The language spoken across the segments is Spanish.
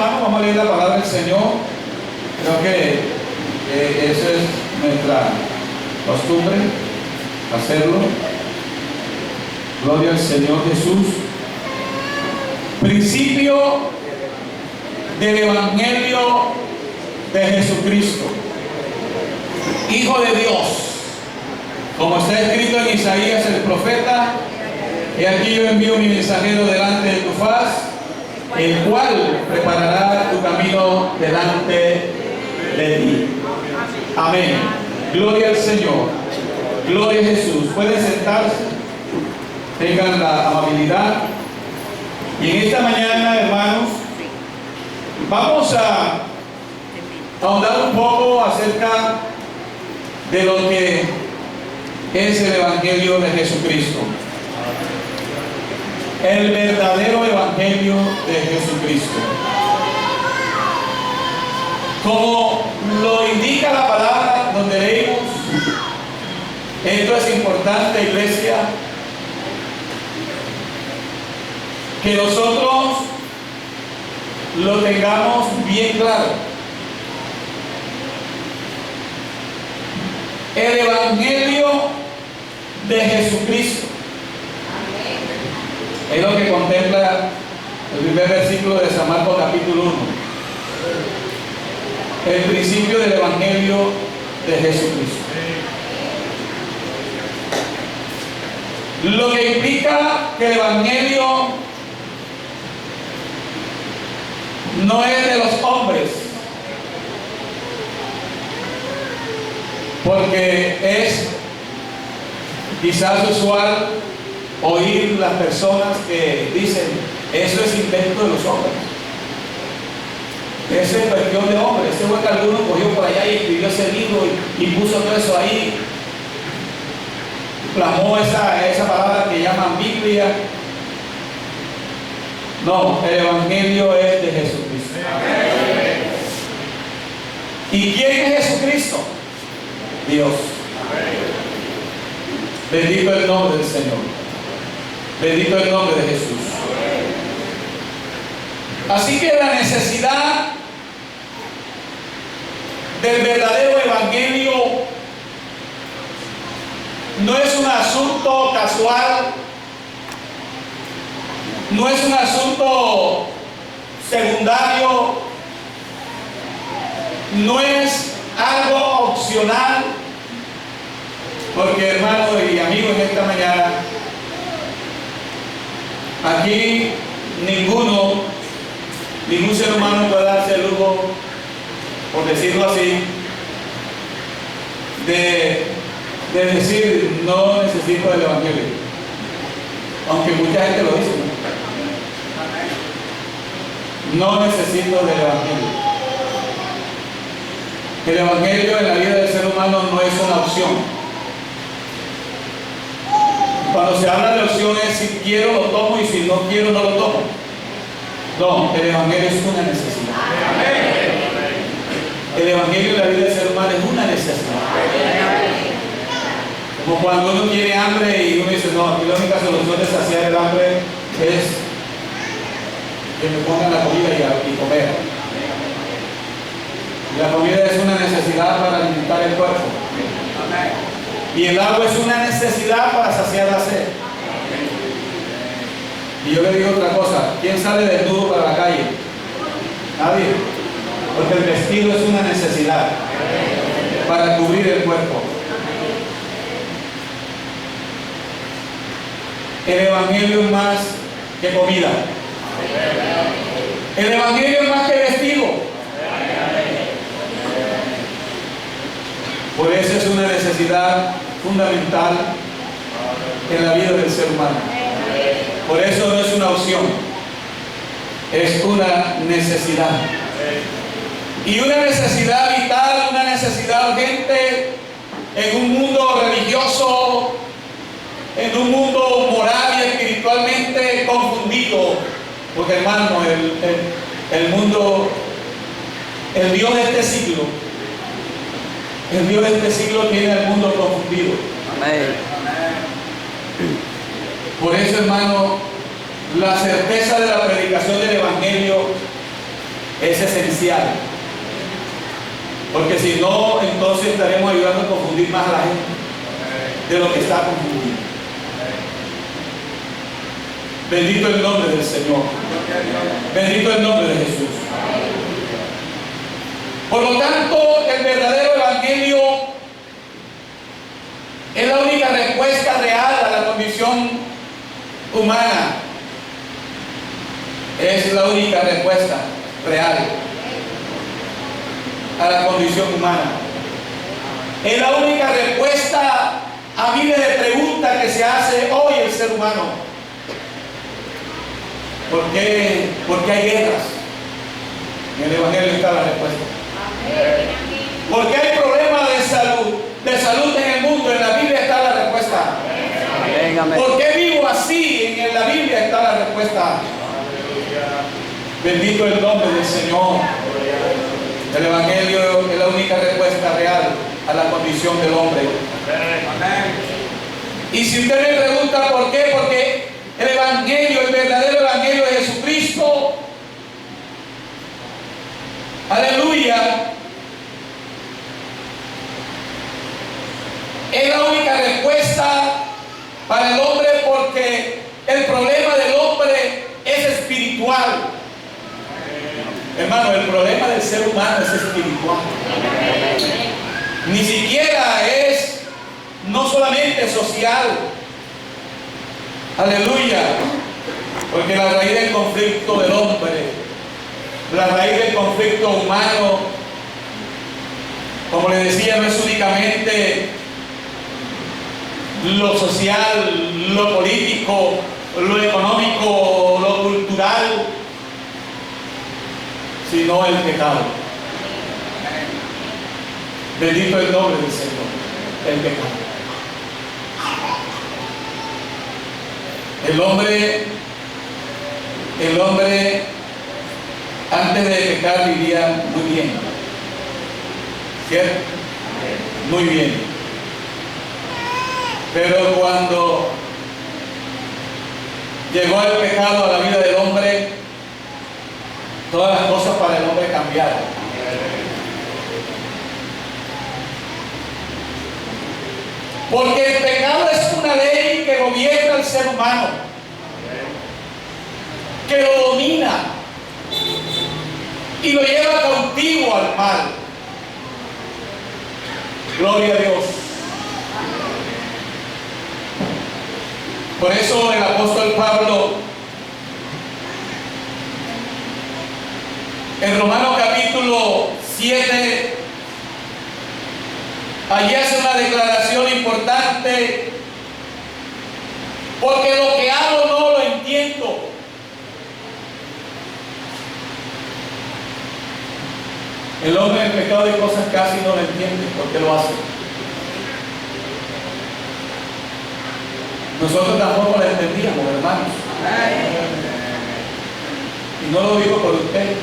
hermanos, vamos a leer la palabra del Señor. Creo que eso es nuestra costumbre, hacerlo. Gloria al Señor Jesús. Principio del Evangelio de Jesucristo, Hijo de Dios. Como está escrito en Isaías el profeta: he aquí yo envío mi mensajero delante de tu faz, el cual preparará tu camino delante de ti. Amén. Gloria al Señor. Gloria a Jesús. Pueden sentarse. Tengan la amabilidad. Y en esta mañana, hermanos, vamos a ahondar un poco acerca de lo que es el Evangelio de Jesucristo. El verdadero Evangelio de Jesucristo. Como lo indica la palabra donde leímos, esto es importante, iglesia, que nosotros lo tengamos bien claro. El Evangelio de Jesucristo es lo que contempla el primer versículo de San Marcos capítulo 1. El principio del Evangelio de Jesucristo. Lo que implica que el Evangelio no es de los hombres, porque es quizás usual oír las personas que dicen: eso es invento de los hombres, eso es cuestión de hombres. Ese fue que alguno cogió por allá y escribió ese libro y puso todo eso ahí, plasmó esa palabra que llaman Biblia. No, el Evangelio es de Jesucristo. Amén. ¿Y quién es Jesucristo? Dios. Amén. Bendito el nombre del Señor. Bendito el nombre de Jesús. Amén. Así que la necesidad del verdadero Evangelio no es un asunto casual, no es un asunto secundario, no es algo opcional, porque, hermanos y amigos, en esta mañana aquí ningún ser humano puede darse el lujo, por decirlo así, de decir: no necesito el Evangelio, aunque mucha gente lo dice. No necesito del Evangelio. El Evangelio en la vida del ser humano no es una opción. Cuando se habla de opciones, si quiero lo tomo y si no quiero no lo tomo. No, el Evangelio es una necesidad. El Evangelio en la vida del ser humano es una necesidad. Como cuando uno tiene hambre y uno dice: no, aquí la única solución de saciar el hambre es que me pongan la comida y comer. La comida es una necesidad para alimentar el cuerpo. Y el agua es una necesidad para saciar la sed. Y yo le digo otra cosa: ¿quién sale desnudo para la calle? Nadie. Porque el vestido es una necesidad para cubrir el cuerpo. El Evangelio es más que comida. El Evangelio es más que vestido. Por eso es una necesidad fundamental en la vida del ser humano. Por eso no es una opción, es una necesidad. Y una necesidad vital, una necesidad urgente en un mundo religioso, en un mundo moral y espiritualmente confundido. Porque, hermano, el mundo, el Dios de este siglo, el Dios de este siglo tiene al mundo confundido. Amén. Por eso, hermano, la certeza de la predicación del Evangelio es esencial. Porque si no, entonces estaremos ayudando a confundir más a la gente de lo que está confundido. Bendito el nombre del Señor. Bendito el nombre de Jesús. Por lo tanto, el verdadero evangelio es la única respuesta real a la condición humana. Es la única respuesta real a la condición humana. Es la única respuesta a miles de preguntas que se hace hoy el ser humano. ¿Por qué hay guerras? En el evangelio está la respuesta. ¿Por qué hay problemas de salud en el mundo? En la Biblia está la respuesta. ¿Por qué vivo así? En la Biblia está la respuesta. Bendito el nombre del Señor. El evangelio es la única respuesta real a la condición del hombre. Y si usted me pregunta por qué, porque el evangelio, el verdadero evangelio de Jesucristo, aleluya, es la única respuesta para el hombre, porque el problema del hombre es espiritual. Hermano, el problema del ser humano es espiritual. Ni siquiera es no solamente social. Aleluya. Porque la raíz del conflicto del hombre, la raíz del conflicto humano, como le decía, no es únicamente lo social, lo político, lo económico, lo cultural, sino el pecado. Bendito el nombre del Señor. El pecado. El hombre antes de pecar vivía muy bien. ¿Cierto? Muy bien. Pero cuando llegó el pecado a la vida del hombre, todas las cosas para el hombre cambiaron. Porque el pecado es una ley que gobierna al ser humano, que lo domina y lo lleva cautivo al mal. Gloria a Dios. Por eso el apóstol Pablo, en Romanos capítulo 7, allí hace una declaración importante: porque lo que hago no lo entiendo. El hombre en el pecado de cosas casi no lo entiende. ¿Por qué lo hace? Nosotros tampoco lo entendíamos, hermanos. Y no lo digo por usted,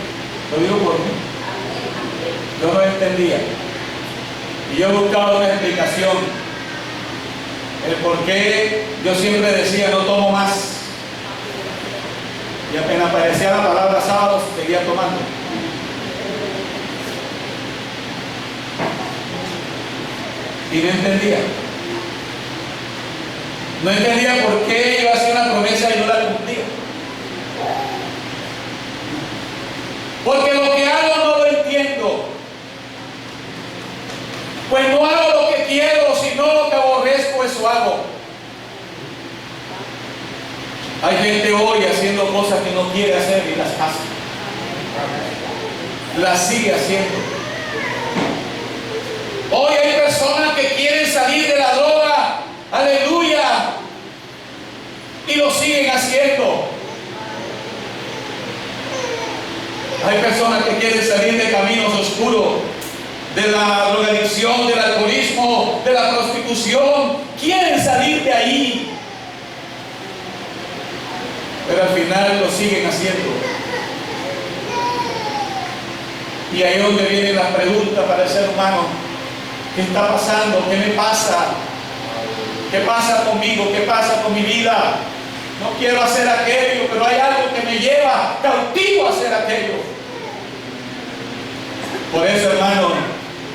lo digo por mí. Yo no entendía. Y yo buscaba una explicación. El por qué yo siempre decía no tomo más. Y apenas aparecía la palabra sábado, seguía tomando. Y no entendía. No entendía por qué yo hacía una promesa y no la cumplía. Porque lo que hago no lo entiendo. Pues no hago lo que quiero, sino lo que aborrezco, eso hago. Hay gente hoy haciendo cosas que no quiere hacer y las hace. Las sigue haciendo. Hoy hay personas que quieren salir de la droga, aleluya, y lo siguen haciendo. Hay personas que quieren salir de caminos oscuros, de la drogadicción, del alcoholismo, de la prostitución. Quieren salir de ahí, pero al final lo siguen haciendo. Y ahí es donde viene la pregunta para el ser humano: ¿qué está pasando? ¿Qué me pasa? ¿Qué pasa conmigo? ¿Qué pasa con mi vida? No quiero hacer aquello, pero hay algo que me lleva cautivo a hacer aquello. Por eso, hermano,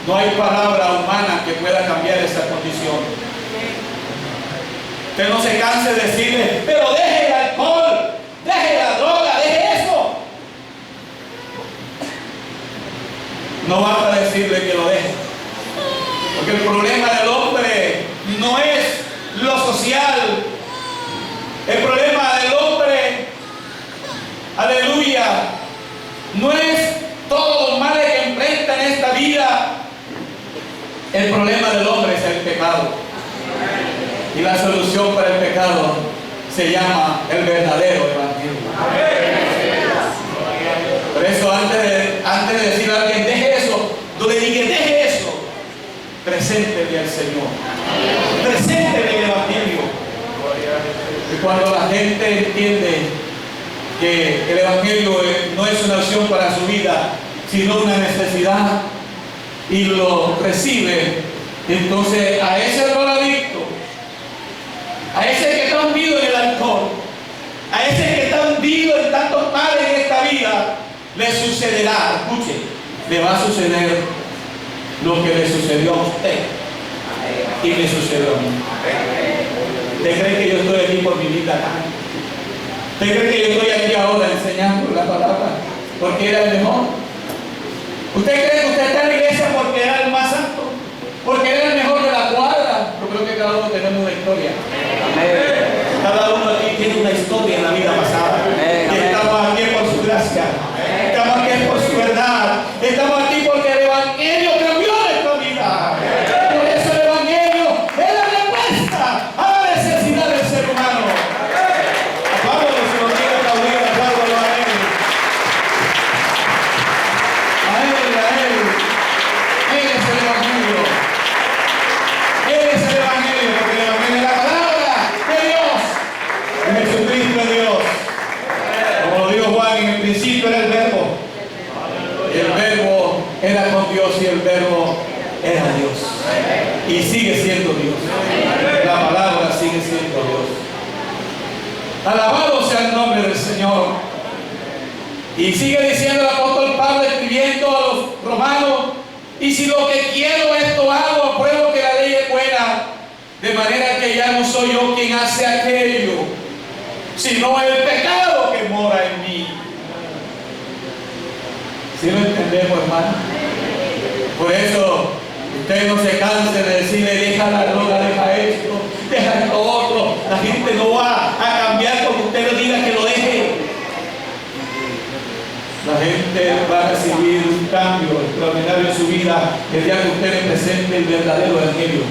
no hay palabra humana que pueda cambiar esa condición. Usted no se canse de decirle, pero deje el alcohol, deje la droga, deje eso. No basta decirle que lo deje. Porque el problema del hombre no es lo social. El problema del hombre, aleluya, no es todos los males que enfrenta en esta vida. El problema del hombre es el pecado. Y la solución para el pecado se llama el verdadero evangelio. Por eso antes de decir a alguien, deje eso, no le diga, deje eso. Preséntele al Señor. Preséntele el evangelio. Y cuando la gente entiende que el evangelio no es una opción para su vida, sino una necesidad, y lo recibe, entonces a ese drogadicto, a ese que está hundido en el alcohol, a ese que está hundido en tantos males en esta vida, le sucederá, escuche, le va a suceder lo que le sucedió a usted y me sucedió a mí. ¿Usted cree que yo estoy aquí por mi vida acá? ¿Usted cree que yo estoy aquí ahora enseñando la palabra porque era el mejor? ¿Usted cree que usted está en la iglesia porque era el más santo? ¿Porque era el mejor de la cuadra? Yo creo que cada uno tenemos una historia. Cada uno aquí tiene una historia en la vida pasada. Y estamos aquí por su gracia. Estamos aquí por su verdad. Estamos aquí porque el evangelio cambió nuestra vida. Por eso el evangelio es la respuesta a la necesidad del ser humano. Vámonos, si nos quiere aplaudir, aplaudo al evangelio. A él. Él es el evangelio. Él es el evangelio, porque el evangelio es la palabra de Dios. Jesucristo es Dios. Como lo dijo Juan, en el principio era el verbo. Y el verbo era con Dios y el verbo era Dios. Y sigue siendo Dios. La palabra sigue siendo Dios. Alabado sea el nombre del Señor. Y sigue diciendo el apóstol Pablo, escribiendo a los romanos: y si lo que quiero esto hago, apruebo que la ley es buena, de manera que ya no soy yo quien hace aquello, sino el pecado que mora en mí. ¿Sí lo entendemos, hermano? Por eso usted no se canse de decirle, deja la droga, deja esto, deja esto otro. La gente no va a cambiar porque usted le diga que lo deje. La gente va a recibir un cambio extraordinario en su vida el día que usted le presente el verdadero evangelio.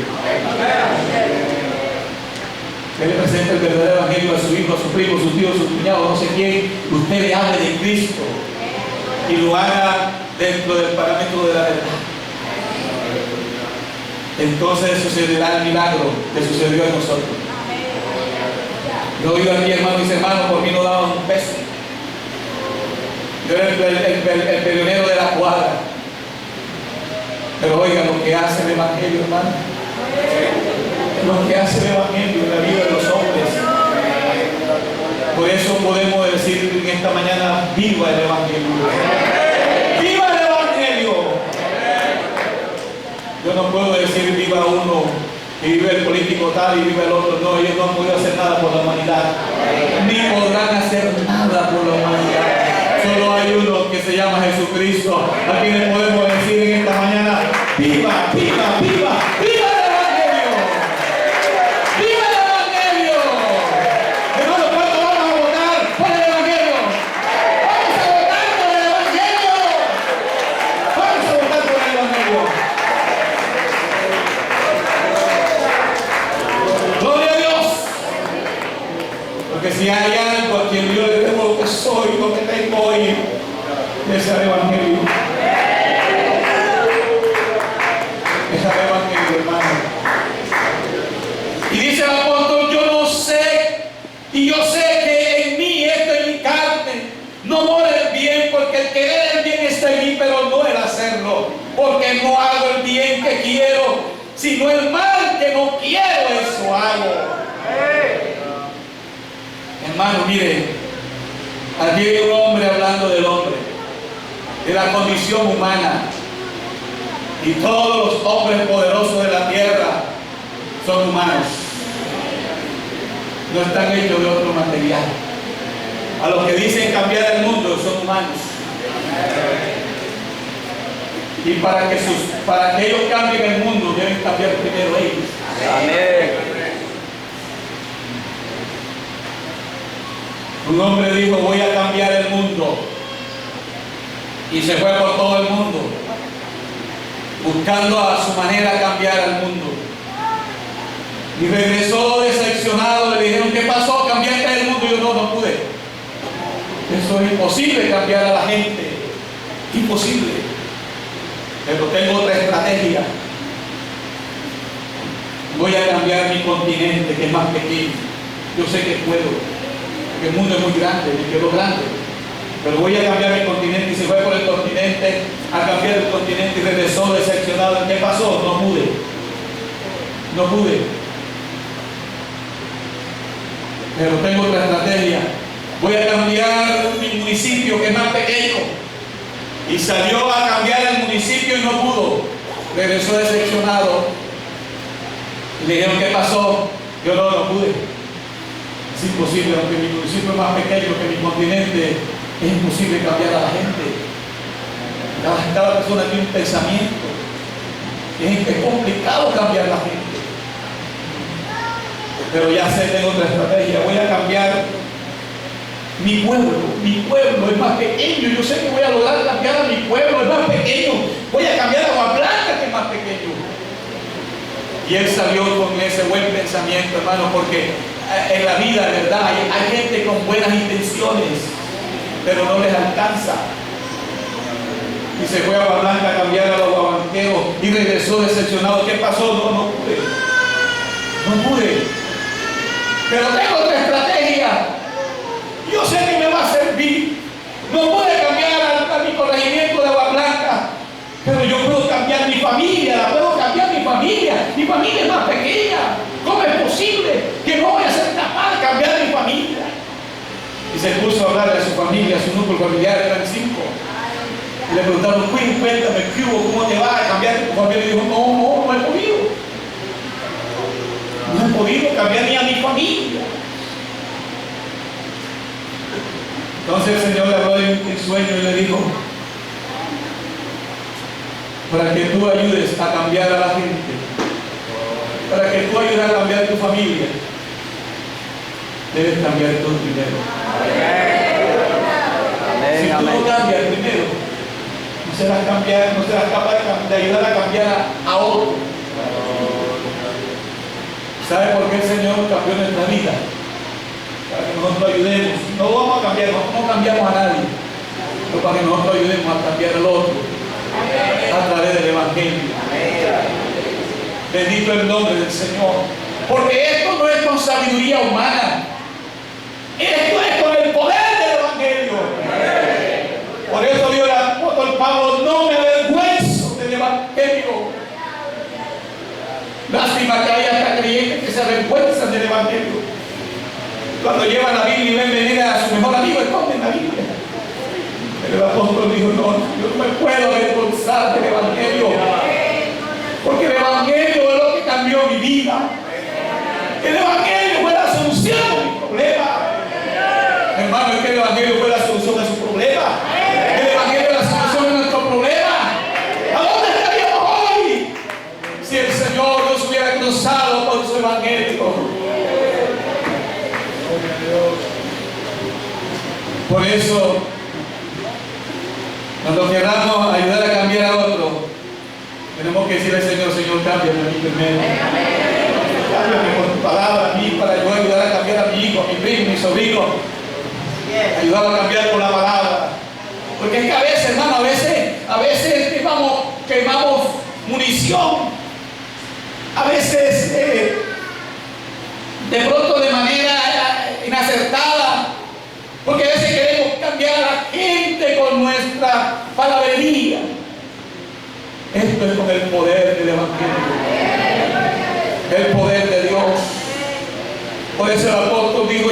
Usted le presente el verdadero evangelio a su hijo, a su primo, a su tío, a su cuñado, no sé quién. Usted le hable de Cristo y lo haga dentro del parámetro de la verdad. Entonces sucederá el milagro que sucedió a nosotros. Yo he oído aquí, hermanos, mis hermanos, por mí no daban un peso. Yo era el peleonero de la cuadra. Pero oigan lo que hace el evangelio, hermano. Lo que hace el evangelio en la vida de los hombres. Por eso podemos decir en esta mañana: viva el evangelio. ¡Viva el evangelio! Yo no puedo decir viva uno y vive el político tal y vive el otro. No, ellos no han podido hacer nada por la humanidad, ni podrán hacer nada por la humanidad. Solo hay uno que se llama Jesucristo, a quien le podemos decir en esta mañana: viva, viva, viva, viva el evangelio. ¡Viva el evangelio! Hermano, ¿cuánto vamos a votar por el evangelio? ¡Vamos a votar por el evangelio! ¡Vamos a votar por el evangelio! ¡Gloria a Dios! Porque si hay algo a quien yo le debo lo que soy, lo que tengo hoy, es el evangelio. Es el evangelio, hermano. Y dice el apóstol: yo no sé, y yo sé que en mí, esto en mi carne, no mora el bien, porque el querer el bien está en mí, pero no el hacerlo, porque no hago el bien que quiero, sino el mal que no quiero, eso hago. Hermano, mire, aquí hay un hombre hablando del hombre, de la condición humana. Y todos los hombres poderosos de la tierra son humanos. No están hechos de otro material. A los que dicen cambiar el mundo son humanos. Y para que ellos cambien el mundo deben cambiar primero ellos. Amén. Un hombre dijo: voy a cambiar el mundo. Y se fue por todo el mundo, buscando a su manera cambiar al mundo. Y regresó decepcionado. Le dijeron: ¿qué pasó? ¿Cambiaste el mundo? Y yo: no pude. Eso es imposible, cambiar a la gente. Imposible. Pero tengo otra estrategia. Voy a cambiar mi continente, que es más pequeño. Yo sé que puedo, porque el mundo es muy grande, me quedo grande. Pero voy a cambiar mi continente. Y se fue por el continente a cambiar el continente y regresó decepcionado. ¿Qué pasó? No pude. Pero tengo otra estrategia. Voy a cambiar mi municipio, que es más pequeño. Y salió a cambiar el municipio y no pudo. Regresó decepcionado. Y le dijeron: ¿qué pasó? Yo: no pude. Es imposible, aunque mi municipio es más pequeño que mi continente, es imposible cambiar a la gente. Cada persona tiene un pensamiento. Es complicado cambiar a la gente. Pero ya sé, tengo otra estrategia. Voy a cambiar mi pueblo. Mi pueblo es más pequeño. Yo sé que voy a lograr cambiar a mi pueblo, es más pequeño. Voy a cambiar a Agua Blanca, que es más pequeño. Y él salió con ese buen pensamiento, hermano, porque en la vida, ¿verdad? Hay gente con buenas intenciones, pero no les alcanza. Y se fue a Agua Blanca a cambiar a los guabanqueros y regresó decepcionado. ¿Qué pasó? No pude. Pero tengo otra estrategia. Yo sé que me va a servir. No pude cambiar a mi corregimiento de Agua Blanca, pero yo puedo cambiar mi familia. Mi familia es más pequeña. ¿Cómo es posible que no voy a ser capaz de cambiar mi familia? Y se puso a hablar de su familia, su núcleo familiar, eran 5. Y le preguntaron: cuéntame, ¿qué hubo? ¿Cómo te va a cambiar tu familia? Y dijo: no he podido. No he podido cambiar ni a mi familia. Entonces el Señor le habló en sueño y le dijo: para que tú ayudes a cambiar a la gente, para que tú ayudes a cambiar tu familia, debes cambiar tú primero. Si tú no cambias primero, no serás capaz de ayudar a cambiar a otro. ¿Sabe por qué el Señor cambió nuestra vida? Para que nosotros ayudemos. No vamos a cambiar, no cambiamos a nadie, pero para que nosotros ayudemos a cambiar al otro a través del Evangelio. Bendito el nombre del Señor. Porque esto no es con sabiduría humana, esto es con el poder del Evangelio. Por eso dijo el apóstol Pablo: no me avergüenzo del Evangelio. Lástima que hay hasta creyentes que se avergüenzan del Evangelio. Cuando llevan la Biblia y ven venir a su mejor amigo, esconden la Biblia. Pero el apóstol dijo: no, yo no me puedo avergonzar del Evangelio, porque el Evangelio es lo que cambió mi vida. El Evangelio fue la solución a mi problema. Hermano, es que el Evangelio fue la solución a su problema. El Evangelio es la solución a nuestro problema. ¿A dónde estaríamos hoy si el Señor nos hubiera cruzado con su Evangelio? Por eso, cuando queramos ayudar a cambiar a otro, tenemos que decirle al Señor: Señor, cámbiame a mí primero. Cámbiame con tu palabra a mí, para yo ayudar a cambiar a mi hijo, a mi primo, a mi sobrino. Ayudar a cambiar con la palabra. Porque es que a veces, hermano, a veces quemamos munición. A veces, de pronto de manera inacertada. Porque a veces queremos cambiar a la gente con nuestra palabrería. Esto es con el poder del Evangelio, el poder de Dios. Por eso el apóstol dijo: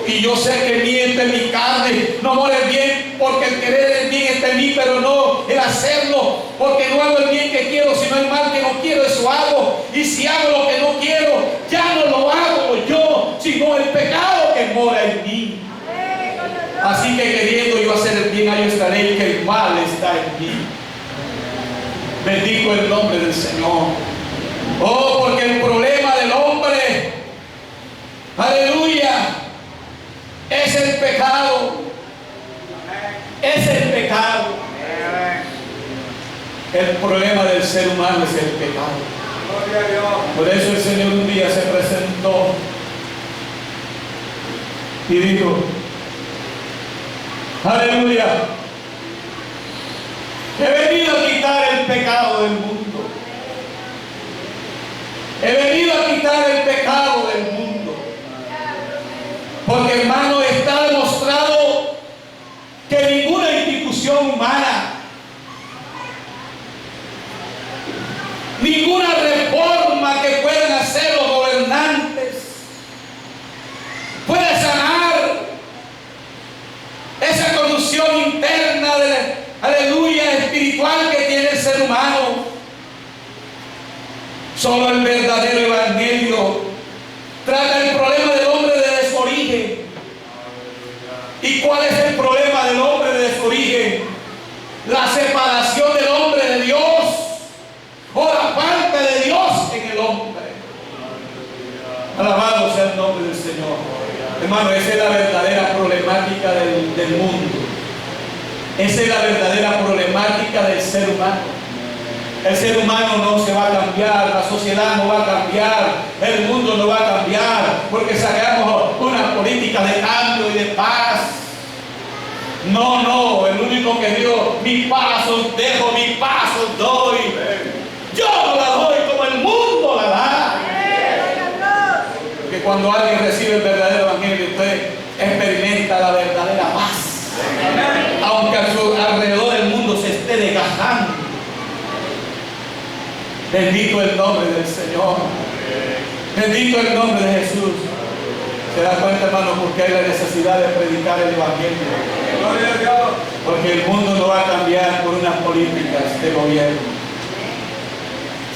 yo sé que miente mi carne, no more el bien, porque el querer el bien está en mí, pero no el hacerlo, porque no hago el bien que quiero, sino el mal que no quiero, eso hago. Y si hago lo que no quiero, ya no lo hago yo, sino el pecado que mora en mí. Así que queriendo yo hacer el bien, ahí estaré, que el mal está en mí. Bendigo el nombre del Señor. Oh, porque el problema del hombre, aleluya, es el pecado. Es el pecado. El problema del ser humano es el pecado. Por eso el Señor un día se presentó y dijo, aleluya, he venido a quitar el pecado del mundo. He venido a quitar el pecado del mundo. Porque, hermano, está demostrado que ninguna institución humana, ninguna reforma que puedan hacer los gobernantes puede sanar esa condición interna de, aleluya, espiritual que tiene el ser humano. Solo el verdadero evangelio trata el problema del hombre de desorigen. ¿Y cuál es el problema del hombre de desorigen? La separación del hombre de Dios, o la falta de Dios en el hombre. Alabado sea el nombre del Señor. Hermano, esa es la verdadera problemática del mundo. Esa es la verdadera problemática del ser humano. El ser humano no se va a cambiar, la sociedad no va a cambiar, el mundo no va a cambiar, porque sacamos una política de cambio y de paz. No, no, el único que dio mi paz os dejo, mi paz os doy. Yo no la doy como el mundo la da. Porque cuando alguien recibe el verdadero evangelio, usted experimenta la verdadera paz. Aunque a su alrededor del mundo se esté desgastando. Bendito el nombre del Señor. Bendito el nombre de Jesús. ¿Se da cuenta, hermano, porque hay la necesidad de predicar el evangelio? Porque el mundo no va a cambiar por unas políticas de gobierno.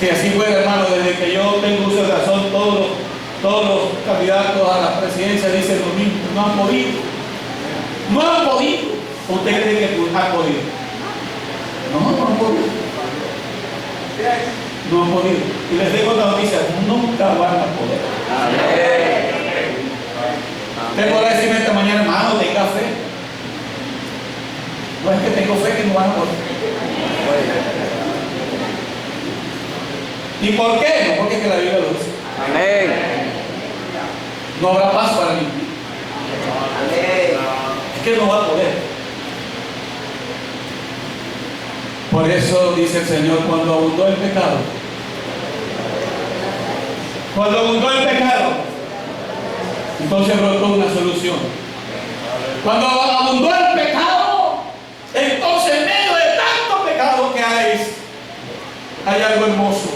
Si así fuera, hermano, desde que yo tengo uso de razón, todos los candidatos a la presidencia dicen lo mismo. No han podido. No han podido. ¿Usted cree que han podido? No han podido. No han podido. Y les dejo la noticia, nunca van a poder. Usted podrá decirme esta mañana, hermano, tenga fe. No es que tengo fe que no van a poder. ¿Y por qué? No, porque es que la Biblia lo dice. Amén. No habrá paz para mí. Amén. Es que no va a poder. Por eso dice el Señor, cuando abundó el pecado, entonces brotó una solución. Cuando abundó el pecado, entonces en medio de tanto pecado que hay algo hermoso.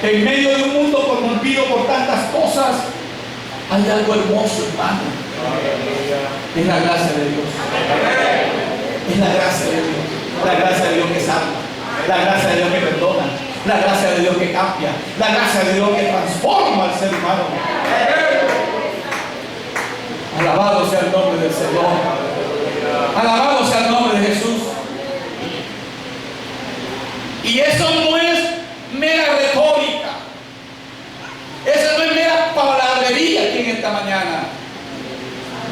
En medio de un mundo corrompido por tantas cosas, hay algo hermoso, hermano. Es la gracia de Dios. Es la gracia de Dios. La gracia de Dios que salva, la gracia de Dios que perdona, la gracia de Dios que cambia, la gracia de Dios que transforma al ser humano. Alabado sea el nombre del Señor. Alabado sea el nombre de Jesús. Y eso no es mera retórica. Eso no es mera palabrería aquí en esta mañana.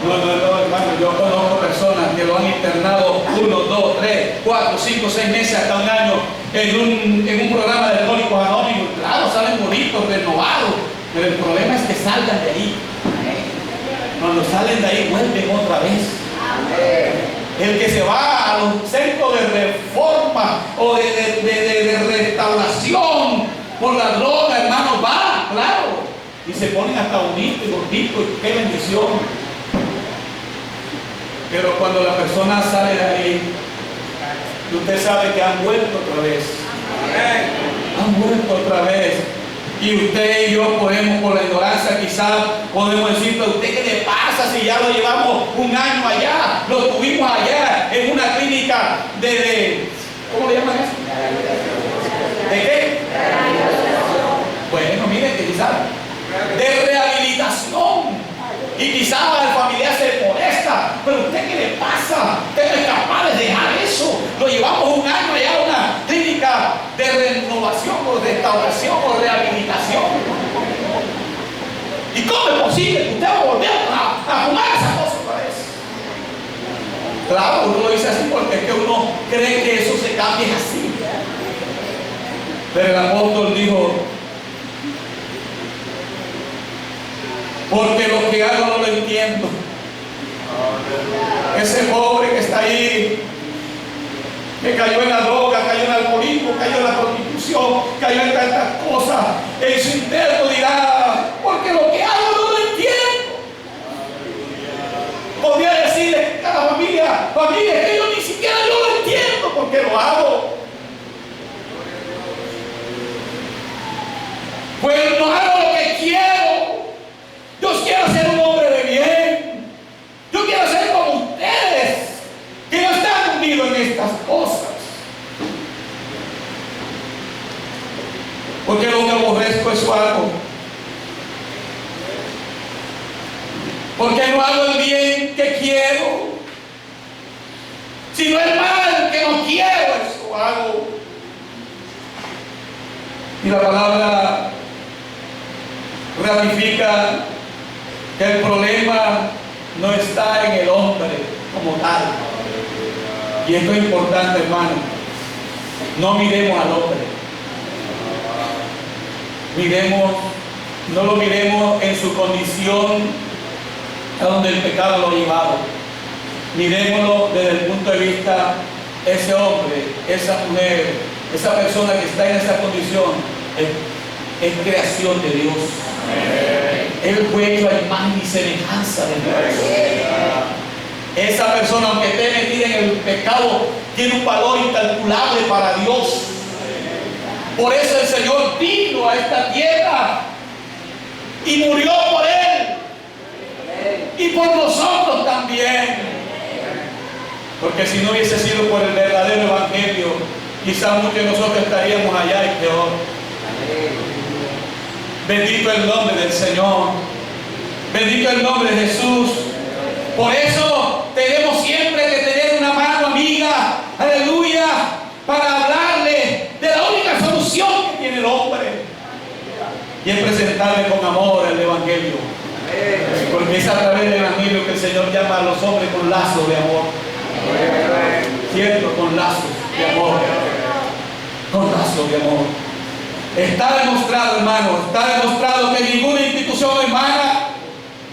No, hermano, yo conozco personas que lo han internado 1, 2, 3, 4, 5, 6 meses, hasta un año en un programa de Alcohólicos Anónimos. Claro, salen bonitos, renovados, pero el problema es que salgan de ahí. Cuando salen de ahí, vuelven otra vez. El que se va a los centros de reforma o de restauración por la droga, hermano, va, claro, y se ponen hasta bonitos y gorditos, y qué bendición. Pero cuando la persona sale de ahí, usted sabe que han vuelto otra vez. Han vuelto otra vez. Y usted y yo podemos, por la ignorancia quizás, podemos decir, pero usted qué le pasa si ya lo llevamos un año allá, lo tuvimos allá en una clínica de ¿Cómo le llaman eso? ¿De qué? Bueno, miren que quizás de rehabilitación. Y quizás el familiar se molesta, pero ¿usted qué le pasa? Usted no es capaz de dejar eso. Lo llevamos un año allá a una clínica de renovación o restauración o rehabilitación. ¿Y cómo es posible que usted va a volver a fumar esas cosas otra vez? Claro, uno lo dice así porque es que uno cree que eso se cambia así. Pero el apóstol dijo: porque lo que hago no lo entiendo. Ese pobre que está ahí, que cayó en la droga, cayó en el alcoholismo, cayó en la prostitución, cayó en tantas cosas, en su interno dirá: porque lo que hago no lo entiendo. Podría decirle a la familia: familia, es que yo ni siquiera yo lo entiendo porque lo hago. Pues no hago lo que quiero. Yo quiero ser un hombre de bien. Yo quiero ser como ustedes, que no están hundidos en estas cosas. Porque lo que aborrezco eso hago. Porque no hago el bien que quiero, sino el mal que no quiero, eso hago. Y la palabra ratifica que el problema no está en el hombre como tal. Y esto es importante, hermano. No miremos al hombre. No lo miremos en su condición a donde el pecado lo ha llevado. Mirémoslo desde el punto de vista: ese hombre, esa mujer, esa persona que está en esa condición es creación de Dios. Él fue hecho a imagen y semejanza de Dios. Esa persona, aunque esté metida en el pecado, tiene un valor incalculable para Dios. Por eso el Señor vino a esta tierra y murió por él y por nosotros también. Porque si no hubiese sido por el verdadero evangelio, quizás muchos de nosotros estaríamos allá y peor. Bendito el nombre del Señor. Bendito el nombre de Jesús. Por eso tenemos siempre que tener una mano amiga, aleluya, para hablarle de la única solución que tiene el hombre, y es presentarle con amor el evangelio. Porque es a través del evangelio que el Señor llama a los hombres con lazos de amor. Cierto, con lazos de amor. Con lazos de amor. Está demostrado, hermano, está demostrado que ninguna institución humana,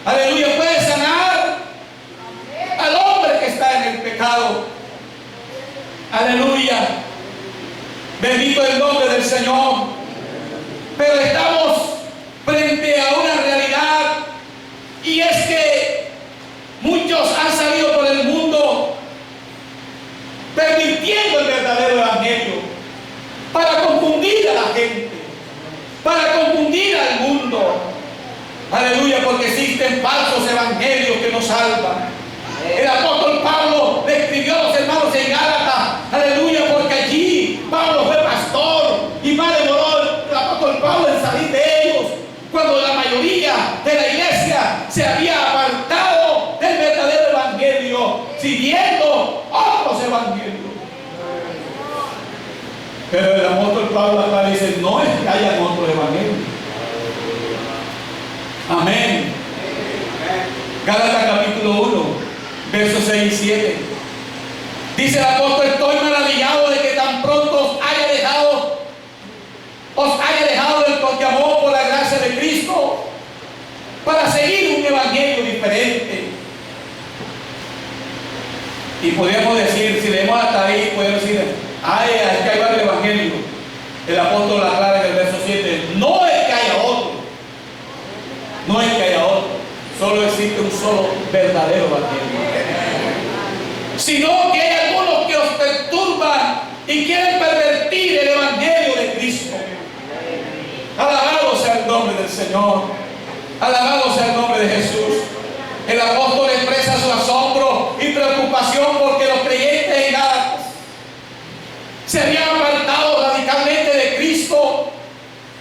aleluya, puede sanar al hombre que está en el pecado. Aleluya. Bendito el nombre del Señor. Pero estamos frente a una realidad, y es que muchos han salido por el mundo permitiendo el verdadero evangelio para confundir a la gente, para confundir al mundo. Aleluya, porque existen falsos evangelios que nos salvan. El apóstol Pablo le escribió a los hermanos en Gálatas, aleluya, porque allí Pablo fue pastor y más demoró el apóstol Pablo en salir de ellos, cuando la mayoría de la iglesia se había apartado del verdadero evangelio, siguiendo otros evangelios. Pero el apóstol Pablo acá dice: no es que haya otro evangelio. Amén. Gálatas capítulo 1, versos 6 y 7. Dice el apóstol: estoy maravillado de que tan pronto os haya dejado del que amó por la gracia de Cristo, para seguir un evangelio diferente. Y podríamos decir, si leemos hasta ahí, podemos decir: es que hay varios evangelios. El apóstol aclara en el verso 7: no es que haya otro, no es que haya otro, solo existe un solo verdadero evangelio. Sino que hay algunos que os perturban y quieren pervertir el evangelio de Cristo. Alabado sea el nombre del Señor, alabado sea el nombre de Jesús. El apóstol expresa su asombro y preocupación porque los creyentes en Gálatas se habían apartado radicalmente de Cristo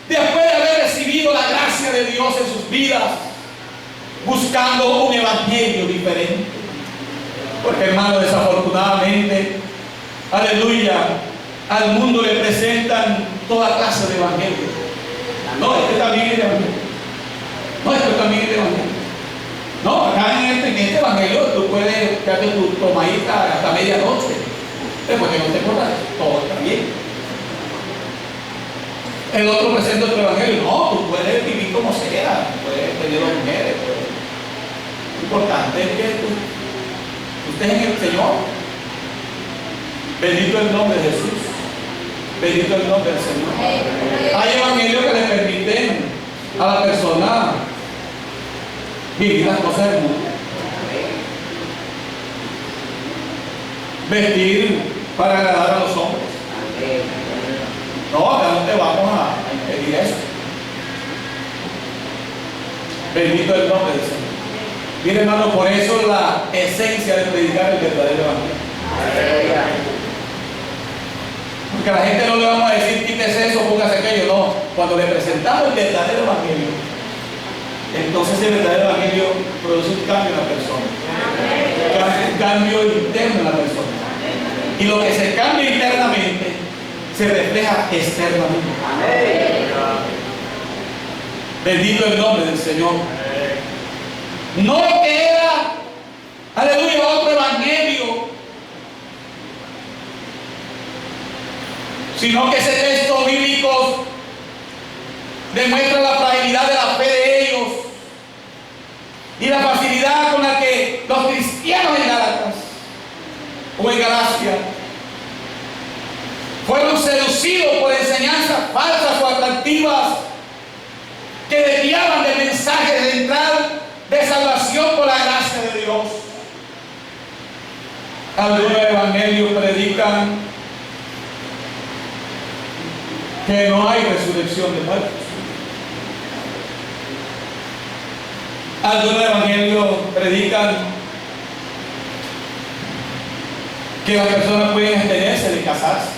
después de haber recibido la gracia de Dios en sus vidas, buscando un evangelio diferente. Porque, hermano, desafortunadamente, aleluya, al mundo le presentan toda clase de evangelio. No, este también es el evangelio. No, esto también es el evangelio. No, acá en este evangelio tú puedes quedarte tu tomadita hasta medianoche. Después que no te importa, todo está bien. El otro presenta otro evangelio. No, tú puedes vivir como sea, puedes tener dos mujeres. Lo importante es que tú estés en el Señor. Bendito el nombre de Jesús. Bendito el nombre del Señor. Hay evangelios que le permiten a la persona vivir las cosas del mundo. Vestir para agradar a los hombres. No, acá no te vamos a impedir eso. Bendito el nombre del Señor. Mire, hermano, por eso la esencia de predicar el verdadero evangelio. Porque a la gente no le vamos a decir quítese eso, póngase aquello. No, cuando le presentamos el verdadero evangelio, entonces el verdadero evangelio produce un cambio en la persona. Un cambio interno en la persona. Y lo que se cambia internamente se refleja externamente. Bendito el nombre del Señor. No queda, aleluya, otro evangelio, sino que ese texto bíblico demuestra la fragilidad de la fe de ellos y la facilidad con la que los cristianos en Gálatas o en Galacia fueron seducidos por enseñanzas falsas o atractivas que desviaban del mensaje central de salvación por la gracia de Dios. Algunos evangelios predican que no hay resurrección de muertos. Algunos evangelios predican que las personas pueden abstenerse de casarse.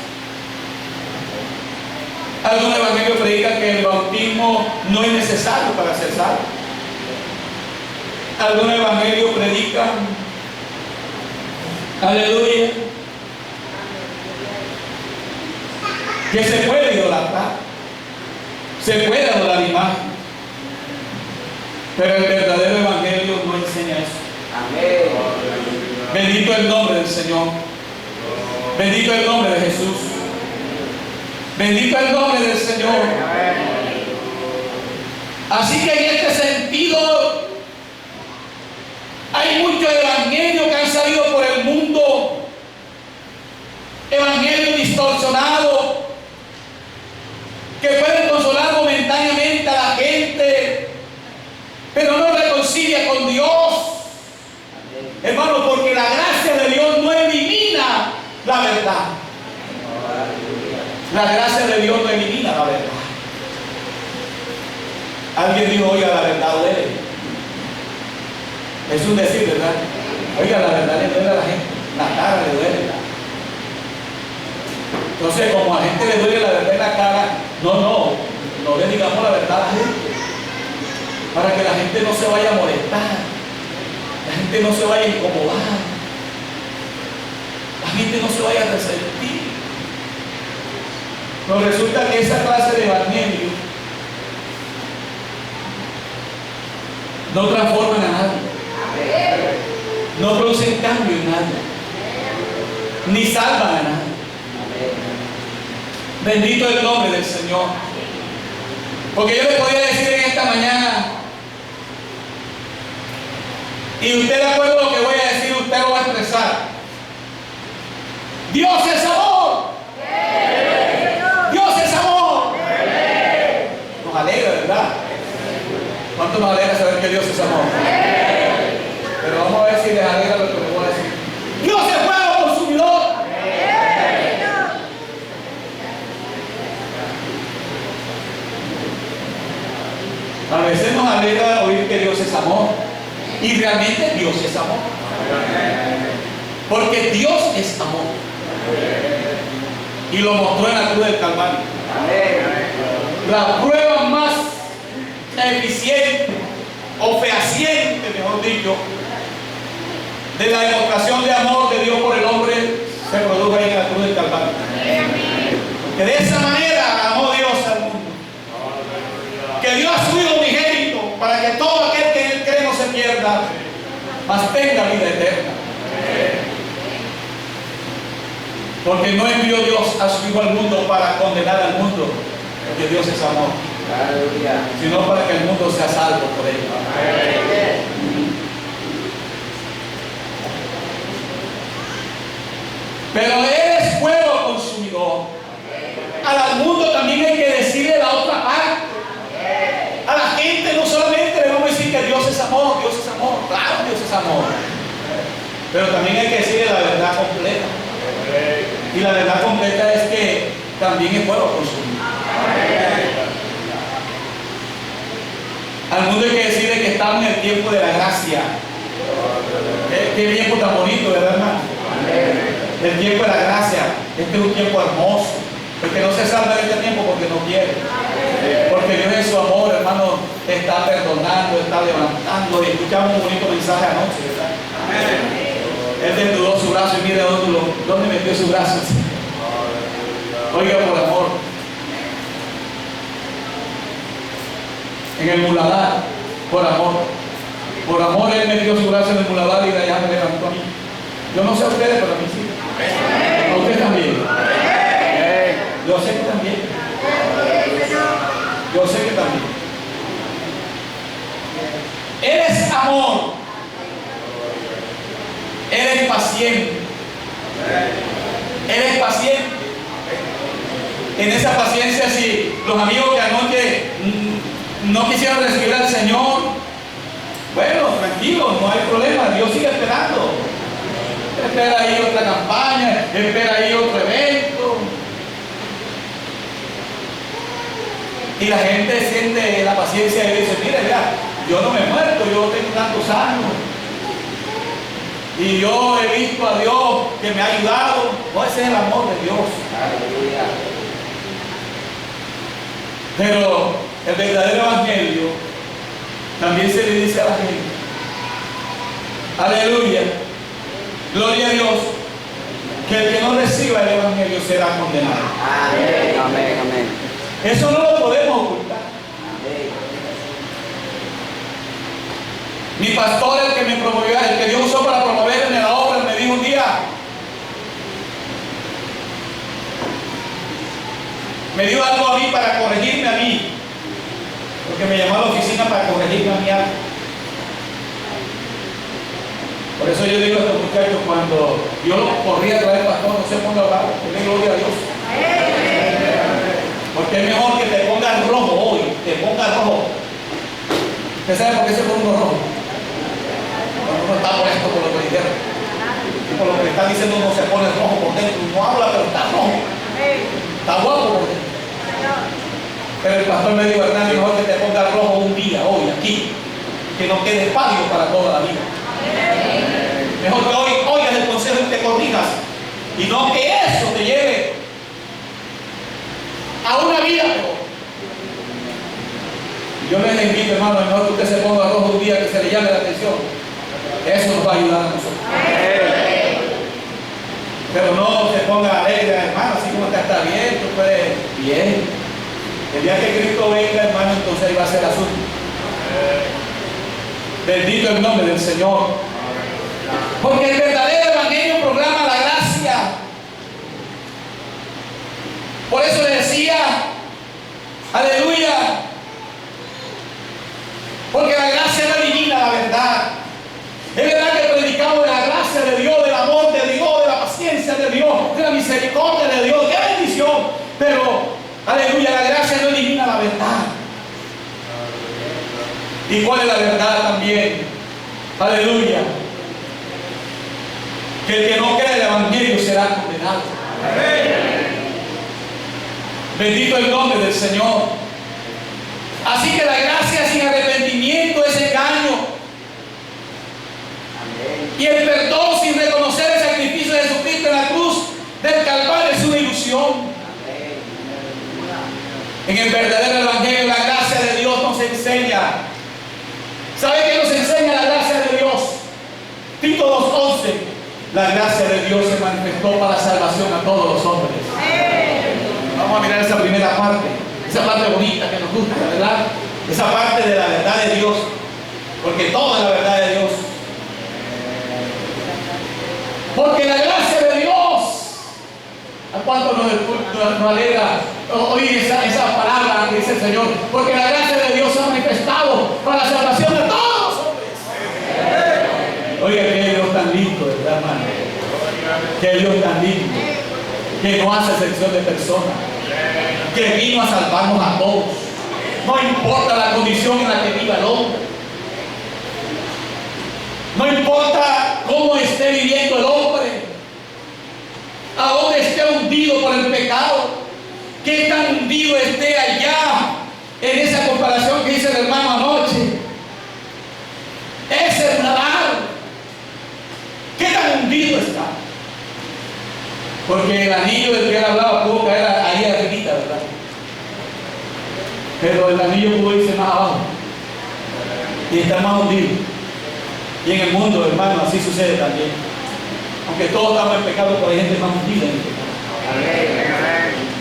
Algunos evangelios predican que el bautismo no es necesario para ser salvo. Algunos evangelios predican, aleluya, que se puede idolatrar, se puede adorar imagen, pero el verdadero evangelio no enseña eso. Amén. Bendito el nombre del Señor. Bendito el nombre de Jesús. Bendito el nombre del Señor. Así que en este sentido hay muchos evangelios que han salido por el mundo, evangelios distorsionados que pueden consolar momentáneamente a la gente, pero no reconcilia con Dios. Hermano, porque la gracia de Dios no elimina la verdad. La gracia de Dios no elimina la verdad. Alguien dijo, oiga, la verdad duele. Es un decir, ¿verdad? Oiga, la verdad le duele a la gente. La cara le duele. Entonces, como a la gente le duele la verdad en la cara, no le digamos la verdad a la gente. Para que la gente no se vaya a molestar. La gente no se vaya a incomodar. La gente no se vaya a resentir. Nos resulta que esa clase de evangelio no transforman a nadie. No producen cambio en nadie. Ni salvan a nadie. Bendito el nombre del Señor. Porque yo le podía decir en esta mañana, y usted de acuerdo a lo que voy a decir, usted lo va a expresar. Dios es amor. Dios es amor. Nos alegra, ¿verdad? ¿Cuánto nos alegra saber que Dios es amor? Pero vamos a ver si les alegra lo que les voy a decir. Dios es fuego consumidor. A veces nos alegra oír que Dios es amor. Y realmente Dios es amor. Porque Dios es amor. y lo mostró en la cruz del Calvario. La prueba más eficiente o fehaciente, mejor dicho, de la demostración de amor de Dios por el hombre se produjo ahí en la cruz del Calvario. Que de esa manera amó Dios al mundo, que dio a su Hijo unigénito para que todo aquel que en él cree no se pierda, mas tenga vida eterna. Porque no envió Dios a su Hijo al mundo para condenar al mundo, porque Dios es amor, sino para que el mundo sea salvo por él. Pero Él es fuego consumidor. Al mundo también hay que decirle la otra parte. A la gente no solamente le vamos a decir que Dios es amor, claro, Dios es amor. Pero también hay que decirle la verdad completa. Y la verdad completa es que también es fuego consumidor. Al mundo hay que decirle que estamos en el tiempo de la gracia. Qué tiempo tan bonito, ¿verdad, hermano? El tiempo de la gracia. Este es un tiempo hermoso. El que no se salva de este tiempo porque no quiere. Porque Dios en su amor, hermano, está perdonando, está levantando. Y escuchamos un bonito mensaje anoche, ¿verdad? Él desnudó su brazo y mira dónde metió su brazo. Oiga, por amor. En el muladar, por amor. Por amor Él metió su brazo en el muladar y de allá me levantó a mí. Yo no sé a ustedes, pero a mí sí. A ustedes también. Yo sé que también. Yo sé que también. Él es amor. Él es paciente. Él es paciente. En esa paciencia, si los amigos que anoche no quisieron recibir al Señor, bueno, tranquilo, no hay problema. Dios sigue esperando. Espera ahí otra campaña, espera ahí otro evento. Y la gente siente la paciencia y dice, mire, ya, yo no me he muerto, yo tengo tantos años. Y yo he visto a Dios que me ha ayudado. No, ese es el amor de Dios. Pero el verdadero evangelio también se le dice a la gente, aleluya, gloria a Dios, que el que no reciba el evangelio será condenado. Amén, amén, amén. Eso no lo podemos ocultar. Mi pastor, el que me promovió, el que Dios usó para promoverme la obra, me dijo un día, me dio algo a mí para corregirme a mí, porque me llamó a la oficina para corregirme a mí algo. Por eso yo digo a estos muchachos, cuando yo los corría a traer pastor, no se ponga a hablar, que le gloria a Dios. Porque es mejor que te pongas rojo hoy, te pongas rojo. ¿Usted sabe por qué se pone uno rojo? Cuando uno está molesto por lo que dijeron. Y por lo que le están diciendo uno se pone rojo por dentro. No habla, pero está rojo. Está guapo por dentro. Pero el pastor me dijo, Hernán, mejor que te pongas rojo un día, hoy, aquí. Que no quede pálido para toda la vida. Mejor que hoy oigas el consejo y te corrijas. Y no que eso te lleve a una vida peor. Yo les invito, hermano, mejor que usted se ponga rojo un día que se le llame la atención. Eso nos va a ayudar a nosotros. Pero no se ponga alegre, hermano, así como está bien, tú puedes, bien. El día que Cristo venga, hermano, entonces ahí va a ser asunto. Bendito el nombre del Señor. Porque el verdadero evangelio proclama la gracia. Por eso le decía, aleluya, porque la gracia no elimina la verdad. Es verdad que predicamos de la gracia de Dios, del amor de Dios, de la paciencia de Dios, de la misericordia de Dios. ¡Qué bendición! Pero, aleluya, la gracia no elimina la verdad. ¿Y cuál es la verdad también? Aleluya. Que el que no cree el evangelio será condenado. Bendito el nombre del Señor. Así que la gracia sin arrepentimiento es engaño. Y el perdón sin reconocer el sacrificio de Jesucristo en la cruz del Calvario es una ilusión. En el verdadero evangelio, la gracia de Dios nos enseña. ¿Sabe qué nos enseña la gracia de Dios? Tito 2:11. La gracia de Dios se manifestó para salvación a todos los hombres. Vamos a mirar esa primera parte, esa parte bonita que nos gusta, ¿verdad? Esa parte de la verdad de Dios, porque toda la verdad de Dios. Porque la gracia de Dios, ¿a cuánto nos alegra oír esa palabra que dice el Señor? Porque la gracia de Dios se ha manifestado para la salvación de todos los hombres. Oiga, qué Dios tan lindo, ¿verdad, hermano? Qué Dios tan lindo, que no hace excepción de personas, que vino a salvarnos a todos. No importa la condición en la que viva el hombre, no importa cómo esté viviendo el hombre, a dónde esté hundido por el pecado, qué tan hundido esté allá en esa comparación que hizo el hermano anoche. Ese es un nadar. ¿Qué tan hundido está? Porque el anillo del que él hablaba pudo caer ahí arribita, ¿verdad? Pero el anillo pudo irse más abajo y está más hundido. Y en el mundo, hermano, así sucede también. Aunque todos estamos en pecado, pero hay gente más hundida en el pecado.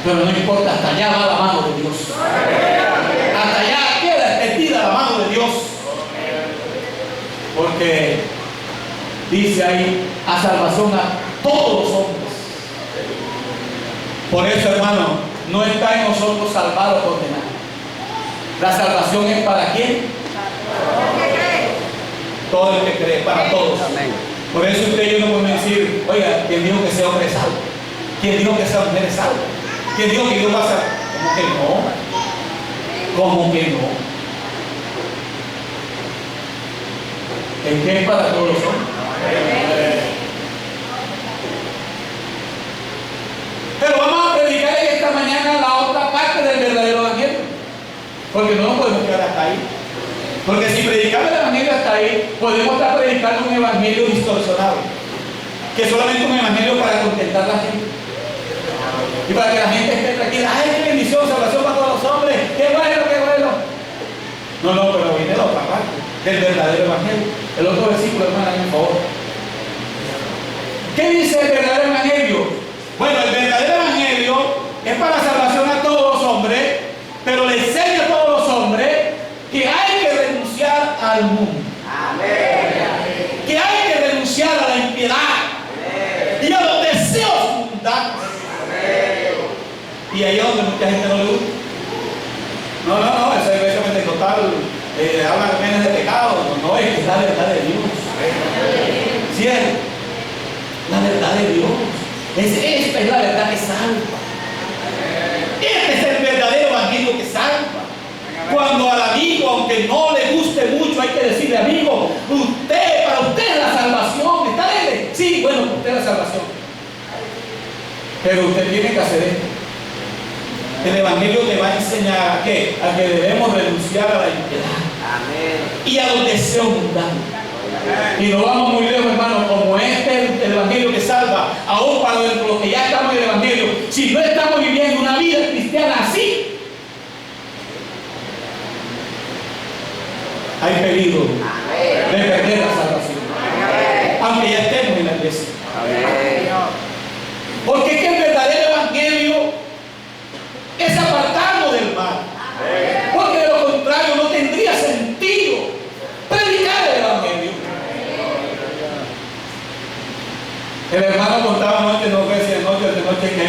Pero no importa, hasta allá va la mano de Dios. Hasta allá queda extendida la mano de Dios. Porque dice ahí, a salvación a todos los hombres. Por eso, hermano, no está en nosotros salvar o condenar. La salvación es para quién? Todo el que cree, para todos. Amén. Por eso usted y yo no podemos decir, oiga, ¿quién dijo que sea hombre salvo? ¿Quién dijo que sea mujer salvo? ¿Quién dijo que Dios va a ser? ¿Cómo que no? ¿Cómo que no? ¿En qué es para todos los hombres? Pero vamos a predicar en esta mañana la otra parte del verdadero evangelio, porque no nos podemos quedar hasta ahí. Porque si predicamos el evangelio hasta ahí, podemos estar predicando un evangelio distorsionado, que es solamente un evangelio para contentar a la gente y para que la gente esté tranquila. ¡Ay, qué bendición! Salvación para todos los hombres. ¡Qué bueno, qué bueno! No, pero viene la otra parte del verdadero evangelio. El otro versículo, hermano, por favor. ¿Qué dice el verdadero evangelio? Bueno, el verdadero evangelio es para salvación a todos los hombres, pero le enseña a todos los hombres que hay que renunciar al mundo. Amén. Que hay que renunciar a la impiedad. Amén. Y a los deseos mundanos. Y ahí es donde mucha gente no le gusta. No, esa iglesia pentecostal habla menos de pecado. No, es que es la verdad de Dios. ¿Cierto? La verdad de Dios. Esta es la verdad que salva. Este es el verdadero evangelio que salva. Cuando al amigo, aunque no le guste mucho, hay que decirle, amigo, para usted es la salvación. ¿Está alegre? Sí, bueno, para usted es la salvación. Pero usted tiene que hacer esto. El evangelio te va a enseñar a qué? A que debemos renunciar a la impiedad. Amén. Y a los deseos mundanos. Y no vamos muy lejos, hermano, como este es el evangelio que salva, aún para dentro de los que ya estamos en el evangelio. Si no estamos viviendo una vida cristiana así, hay peligro de perder la salvación, aunque ya estemos en la iglesia. Porque es que el verdadero evangelio es apartarnos del mal. Porque de lo contrario no tendría sentido predicar el evangelio. El hermano contaba anoche, no sé si anoche que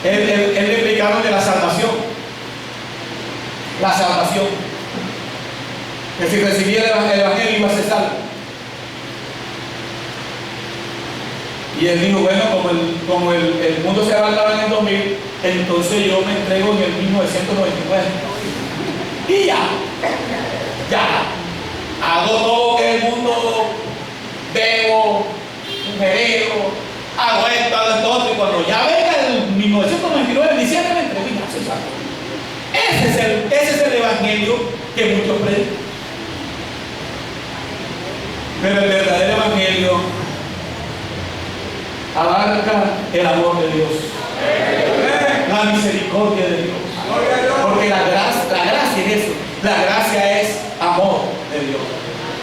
él le explicaron de la salvación. La salvación. Que si recibía el evangelio iba a ser salvo. Y él dijo, bueno, como el mundo se avanzaba en el 2000, entonces yo me entrego en el 1999. Y ya, hago todo que el mundo, bebo, mujerero, hago esto, hago esto, otro, y cuando ya venga el 1999, en diciembre me entrego y ya se salva. Ese es el evangelio que muchos predican. Pero el verdadero evangelio abarca el amor de Dios, la la misericordia de Dios. Porque la gracia es eso. La gracia es amor de Dios,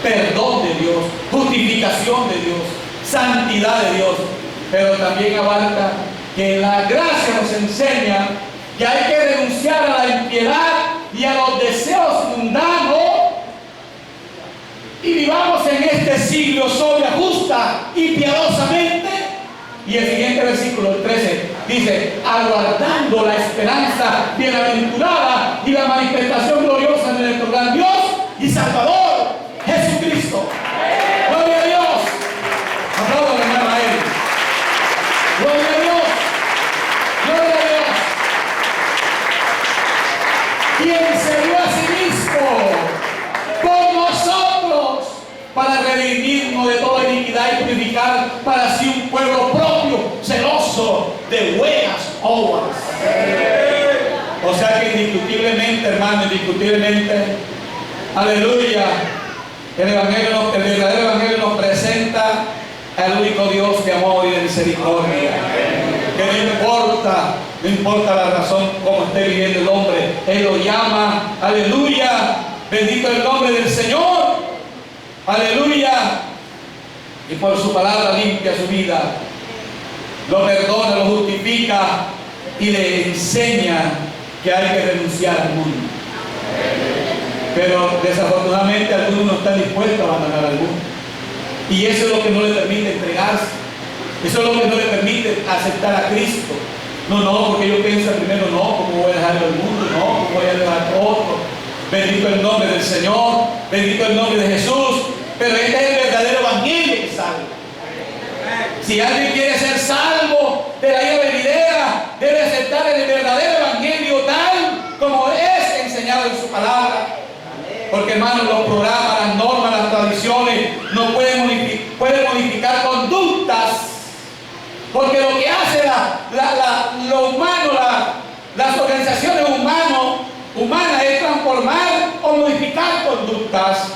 perdón de Dios, justificación de Dios, santidad de Dios. Pero también abarca que la gracia nos enseña que hay que renunciar a la impiedad y a los deseos mundanos y vivamos en este siglo sobria, justa y piadosamente. Y el siguiente versículo, el 13, dice: aguardando la esperanza bienaventurada y la manifestación gloriosa de nuestro gran Dios y Salvador, Jesucristo. ¡Gloria a Dios! Aplaudan, hermano, a Él. ¡Gloria a Dios! ¡Gloria a Dios! Quien se dio a sí mismo por nosotros para redimirnos de toda iniquidad y purificar para sí un pueblo propio, celoso de buenas obras. O sea que indiscutiblemente, hermano, indiscutiblemente, aleluya, el verdadero evangelio nos presenta al único Dios de amor y de misericordia. Que no importa la razón como esté viviendo el hombre, Él lo llama, aleluya, bendito el nombre del Señor, aleluya, y por su palabra limpia su vida, lo perdona, lo justifica y le enseña que hay que renunciar al mundo. Pero desafortunadamente algunos no están dispuestos a abandonar al mundo, y eso es lo que no le permite entregarse, eso es lo que no le permite aceptar a Cristo. No, porque yo pienso primero, no, ¿cómo voy a dejar el mundo? No, ¿cómo voy a dejar otro? Bendito el nombre del Señor, bendito el nombre de Jesús. Pero este es el verdadero evangelio que salva. Si alguien quiere ser salvo de la ira venidera, debe aceptar el verdadero evangelio tal como es enseñado en su palabra. Porque, hermanos, los programas, las normas, las tradiciones no pueden modificar conductas. Porque lo que hace lo humano, las organizaciones humanas es transformar o modificar conductas.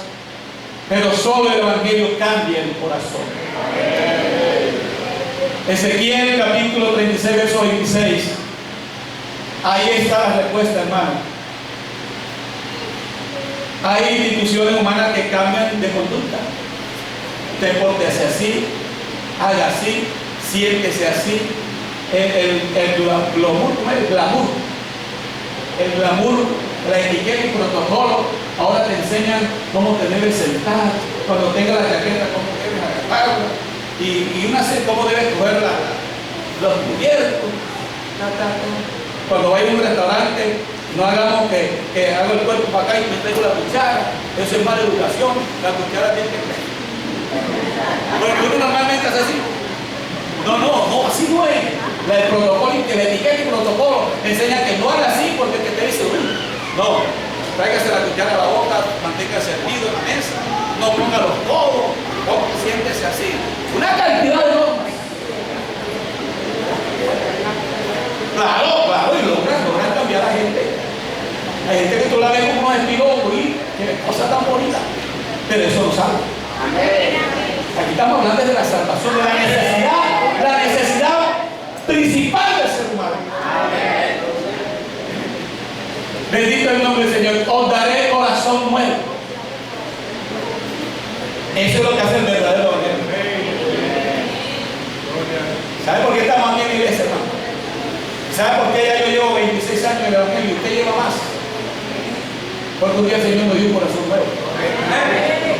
Pero solo el evangelio cambia el corazón. Ezequiel capítulo 36, verso 26. Ahí está la respuesta, hermano. Hay instituciones humanas que cambian de conducta. Usted pórtese así, haga así, siéntese así. El glamour, la etiqueta y protocolo, ahora te enseñan cómo te debes sentar, cuando tengas la chaqueta, cómo debes agarrarla, y cómo debes coger los cubiertos. Cuando vayas a un restaurante, no hagamos que hago el cuerpo para acá y me traigo la cuchara. Eso es mala educación. La cuchara tiene que crecer. Porque uno normalmente hace así. No, así no es. El protocolo, la etiqueta y protocolo enseña que no haga así porque te dice, no, tráigase la cuchara a la boca, mantenga servido en la mesa, no ponga los codos, siéntese así. Una cantidad de normas. Claro, y logran cambiar a la gente. Hay gente que tú la ves como unos estilos, qué cosa tan bonita, pero eso no sabe. Aquí estamos hablando de la salvación, de la necesidad principal del ser humano. Bendito el nombre del Señor. Os daré corazón nuevo. Eso es lo que hace el verdadero evangelio. ¿Sabe por qué estamos aquí en la iglesia, hermano? ¿Sabe por qué ya yo llevo 26 años en el evangelio y usted lleva más? Porque un día el Señor nos dio un corazón nuevo.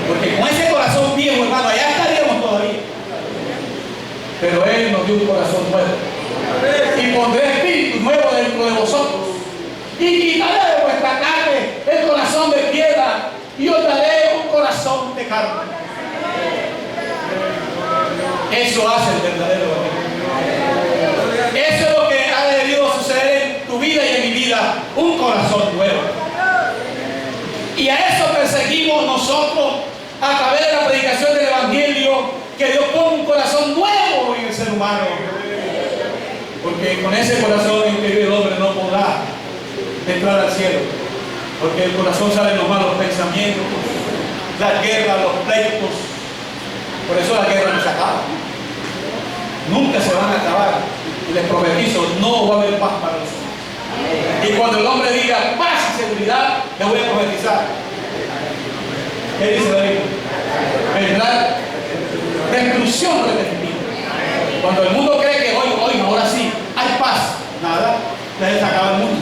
Porque con ese corazón viejo, hermano, allá estaríamos todavía. Pero Él nos dio un corazón nuevo. Y pondré espíritu nuevo dentro de vosotros. Y quitaré de vuestra carne el corazón de piedra. Y os daré un corazón de carne. Eso hace el verdadero evangelio. Eso es lo que ha debido suceder en tu vida y en mi vida. Un corazón nuevo. Y a eso perseguimos nosotros a través de la predicación del evangelio, que Dios ponga un corazón nuevo en el ser humano. Porque con ese corazón en que vive el hombre no podrá entrar al cielo. Porque el corazón salen los malos pensamientos, las guerras, los pleitos. Por eso la guerra no se acaba. Nunca se van a acabar. Y les profetizo, no va a haber paz para nosotros. Y cuando el hombre diga paz y seguridad, le voy a profetizar. ¿Qué dice la Biblia? Vendrá destrucción repentina. Cuando el mundo cree que hoy, ahora sí, hay paz, nada, se acaba el mundo.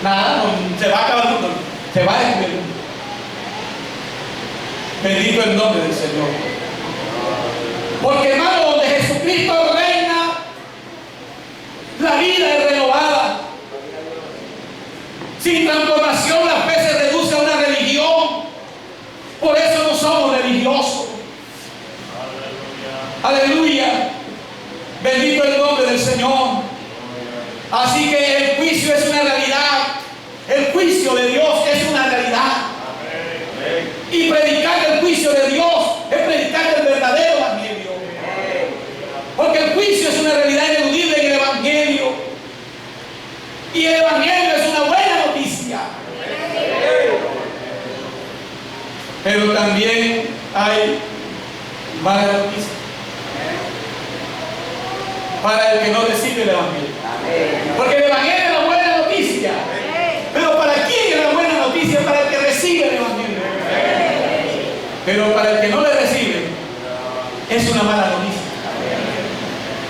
Nada, no, se va a acabar el mundo, se va a destruir el mundo. Bendito el nombre del Señor. Porque, hermano, donde Jesucristo reina, la vida es renovada. Sin transformación, la fe se reduce a una religión. Por eso no somos religiosos. Aleluya. Bendito el nombre del Señor. Así que el juicio es una realidad. El juicio de Dios es una realidad. Y predicar el juicio de Dios es predicar el verdadero evangelio. Porque el juicio es una realidad ineludible en el evangelio. Y el evangelio es una buena noticia. Pero también hay malas noticias para el que no recibe el evangelio. Porque el evangelio es la buena noticia. Pero ¿para quién es la buena noticia? Para el que recibe el evangelio. Pero para el que no le recibe, es una mala noticia.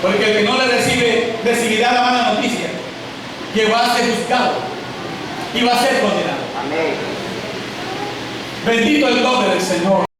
Porque el que no le recibe, recibirá la mala noticia, que va a ser juzgado y va a ser condenado. Bendito el nombre del Señor.